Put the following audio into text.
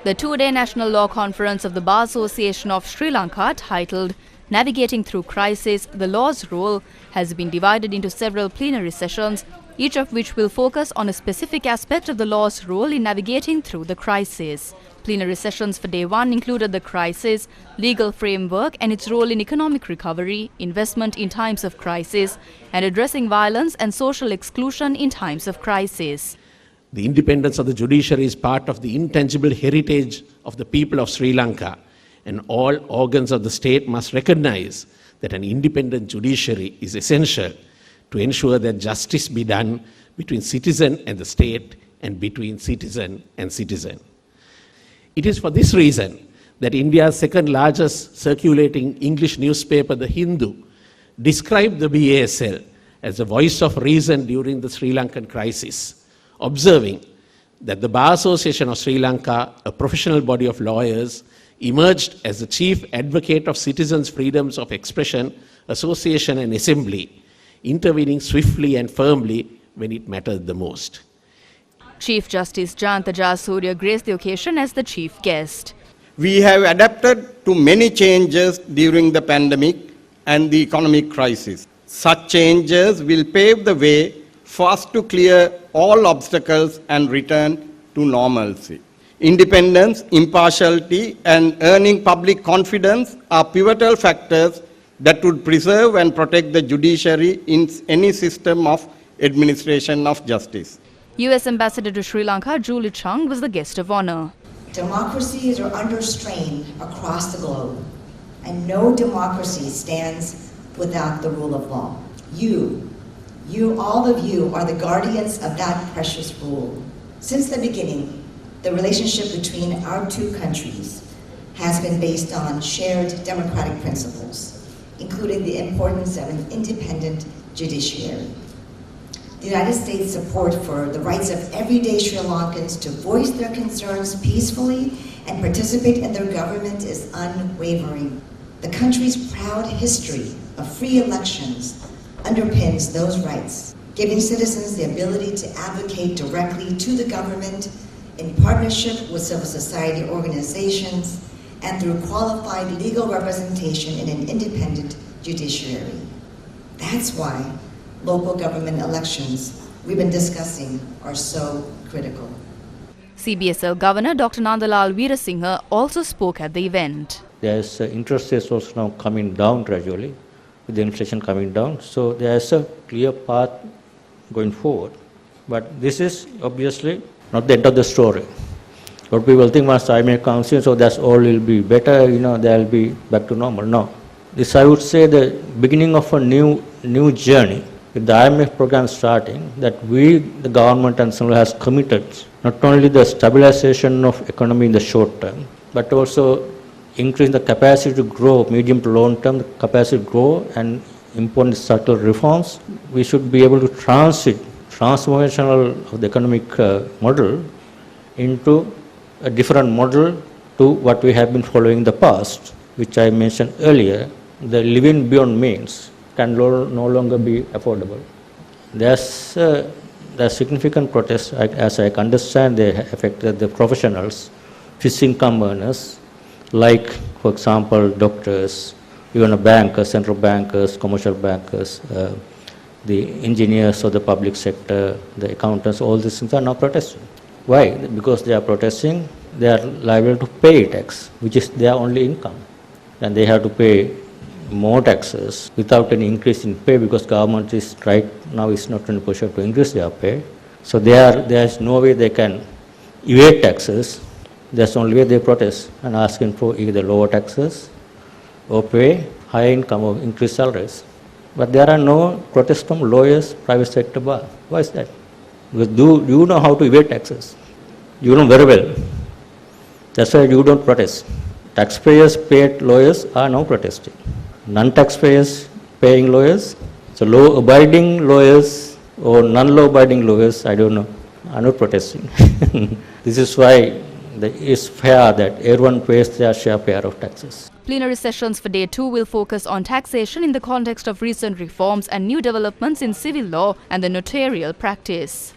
The two-day National Law Conference of the Bar Association of Sri Lanka, titled Navigating Through Crisis, the Law's Role, has been divided into several plenary sessions, each of which will focus on a specific aspect of the law's role in navigating through the crisis. Plenary sessions for Day 1 included the crisis, legal framework and its role in economic recovery, investment in times of crisis, and addressing violence and social exclusion in times of crisis. The independence of the judiciary is part of the intangible heritage of the people of Sri Lanka, and all organs of the state must recognize that an independent judiciary is essential to ensure that justice be done between citizen and the state and between citizen and citizen. It is for this reason that India's second largest circulating English newspaper, The Hindu, described the BASL as a voice of reason during the Sri Lankan crisis, observing that the Bar Association of Sri Lanka, a professional body of lawyers, emerged as the chief advocate of citizens' freedoms of expression, association and assembly, intervening swiftly and firmly when it mattered the most. Chief Justice Jayanta Jayasuriya graced the occasion as the chief guest. We have adapted to many changes during the pandemic and the economic crisis. Such changes will pave the way for us to clear all obstacles and return to normalcy. Independence, impartiality, and earning public confidence are pivotal factors that would preserve and protect the judiciary in any system of administration of justice. U.S. Ambassador to Sri Lanka, Julie Chung, was the guest of honor. Democracies are under strain across the globe, and no democracy stands without the rule of law. All of you are the guardians of that precious rule. Since the beginning, the relationship between our two countries has been based on shared democratic principles, including the importance of an independent judiciary. The United States' support for the rights of everyday Sri Lankans to voice their concerns peacefully and participate in their government is unwavering. The country's proud history of free elections underpins those rights, giving citizens the ability to advocate directly to the government in partnership with civil society organizations and through qualified legal representation in an independent judiciary. That's why local government elections we've been discussing are so critical. CBSL Governor Dr. Nandalal Veerasinghe also spoke at the event. There's interest rates also now coming down gradually, with the inflation coming down. So there's a clear path going forward. But this is obviously not the end of the story. What people think once IMF comes in, so that's all will be better, they'll be back to normal. No. This, I would say, the beginning of a new journey. With the IMF program starting, that we, the government and Central has committed not only the stabilization of economy in the short term, but also increase the capacity to grow, medium to long term, the capacity to grow and implement subtle reforms. We should be able to transformational of the economic model into a different model to what we have been following in the past, which I mentioned earlier. The living beyond means can no longer be affordable. There's significant protests, as I understand, they affected the professionals, fixed income earners, like, for example, doctors, even bankers, central bankers, commercial bankers, the engineers of the public sector, the accountants, all these things are now protesting. Why? Because they are protesting, they are liable to pay tax, which is their only income. And they have to pay more taxes without any increase in pay, because government is right now is not in a position to increase their pay. So there is no way they can evade taxes. That's the only way they protest and asking for either lower taxes or pay high income or increased salaries. But there are no protests from lawyers, private sector bar. Why is that? Because do you know how to evade taxes? You know very well. That's why you don't protest. Taxpayers paid lawyers are now protesting. Non-taxpayers paying lawyers, so law-abiding lawyers or non-law-abiding lawyers, I don't know, are not protesting. This is why it's fair that everyone pays their share of taxes. Plenary sessions for Day 2 will focus on taxation in the context of recent reforms and new developments in civil law and the notarial practice.